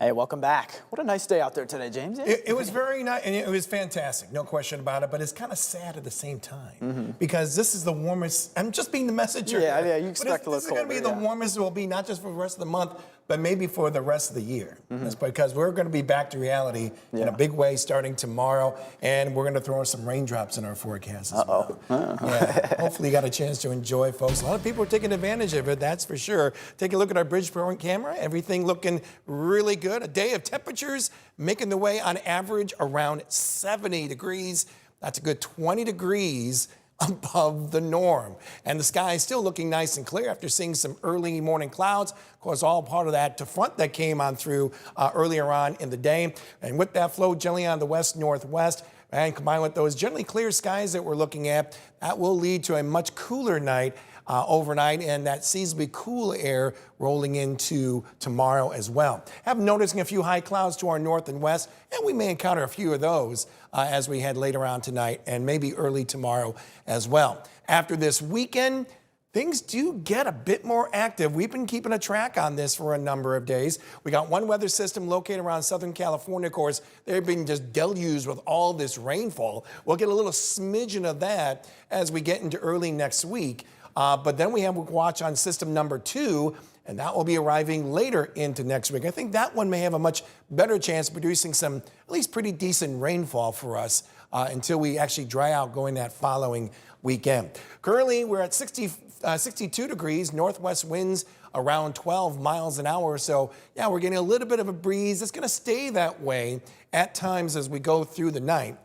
Hey, welcome back. What a nice day out there today, James. It was very nice, and it was fantastic, no question about it, but it's kind of sad at the same time because this is the warmest. I'm just being the messenger. Yeah, you expect a little This is going to be colder, the warmest it will be, not just for the rest of the month, but maybe for the rest of the year. That's because we're going to be back to reality in a big way starting tomorrow, and we're going to throw in some raindrops in our forecast as well. Yeah, hopefully you got a chance to enjoy, folks. A lot of people are taking advantage of it, that's for sure. Take a look at our Bridgeport camera. Everything looking really good. A day of temperatures making the way on average around 70 degrees. That's a good 20 degrees above the norm. And the sky is still looking nice and clear after seeing some early morning clouds. Of course, all part of that front that came on through earlier on in the day. And with that flow generally on the west-northwest, and combined with those generally clear skies that we're looking at, that will lead to a much cooler night overnight, and that seasonably cool air rolling into tomorrow as well. I'm noticing a few high clouds to our north and west, and we may encounter a few of those as we head later on tonight and maybe early tomorrow as well. After this weekend, things do get a bit more active. We've been keeping a track on this for a number of days. We got one weather system located around Southern California. Of course, they've been just deluged with all this rainfall. We'll get a little smidgen of that as we get into early next week. But then we have a watch on system number 2, and that will be arriving later into next week. I think that one may have a much better chance of producing some at least pretty decent rainfall for us until we actually dry out going that following weekend. Currently, we're at 62 degrees, northwest winds around 12 miles an hour. So, yeah, we're getting a little bit of a breeze. It's going to stay that way at times as we go through the night,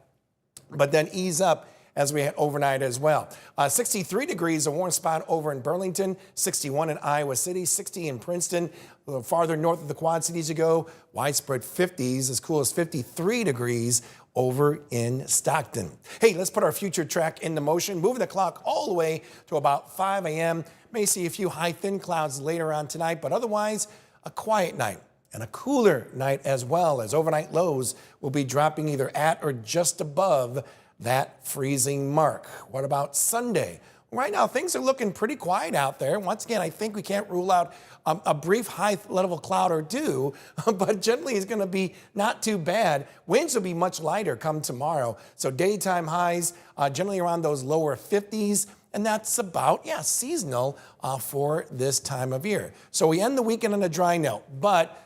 but then ease up as we head overnight as well. 63 degrees, a warm spot over in Burlington, 61 in Iowa City, 60 in Princeton. A little farther north of the Quad Cities you go, widespread 50s, as cool as 53 degrees over in Stockton. Hey, let's put our future track into motion, moving the clock all the way to about 5 a.m. May see a few high thin clouds later on tonight, but otherwise a quiet night and a cooler night as well, as overnight lows will be dropping either at or just above that freezing mark. What about Sunday? Right now, things are looking pretty quiet out there. Once again, I think we can't rule out a brief high-level cloud or two, but generally it's going to be not too bad. Winds will be much lighter come tomorrow, so daytime highs generally around those lower 50s, and that's about, seasonal for this time of year. So we end the weekend on a dry note, but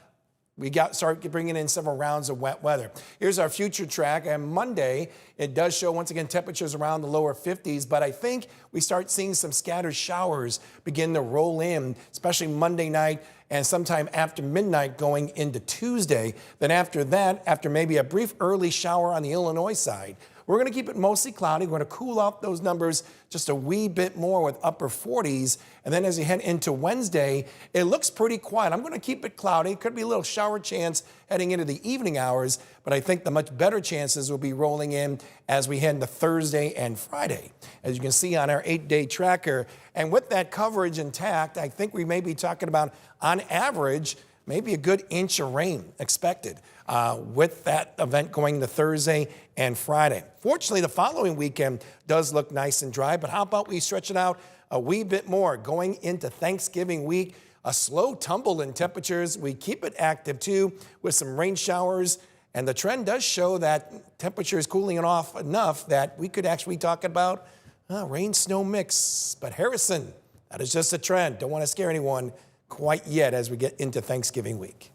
we start bringing in several rounds of wet weather. Here's our future track. And Monday, it does show, once again, temperatures around the lower 50s, but I think we start seeing some scattered showers begin to roll in, especially Monday night and sometime after midnight going into Tuesday. Then after that, after maybe a brief early shower on the Illinois side, we're going to keep it mostly cloudy. We're going to cool off those numbers just a wee bit more with upper 40s. And then as you head into Wednesday, it looks pretty quiet. I'm going to keep it cloudy. Could be a little shower chance heading into the evening hours, but I think the much better chances will be rolling in as we head into Thursday and Friday, as you can see on our 8-day tracker. And with that coverage intact, I think we may be talking about, on average, maybe a good inch of rain expected with that event going to Thursday and Friday. Fortunately, the following weekend does look nice and dry, but how about we stretch it out a wee bit more going into Thanksgiving week? A slow tumble in temperatures. We keep it active too with some rain showers, and the trend does show that temperature is cooling off enough that we could actually talk about rain-snow mix. But Harrison, that is just a trend. Don't want to scare anyone quite yet as we get into Thanksgiving week.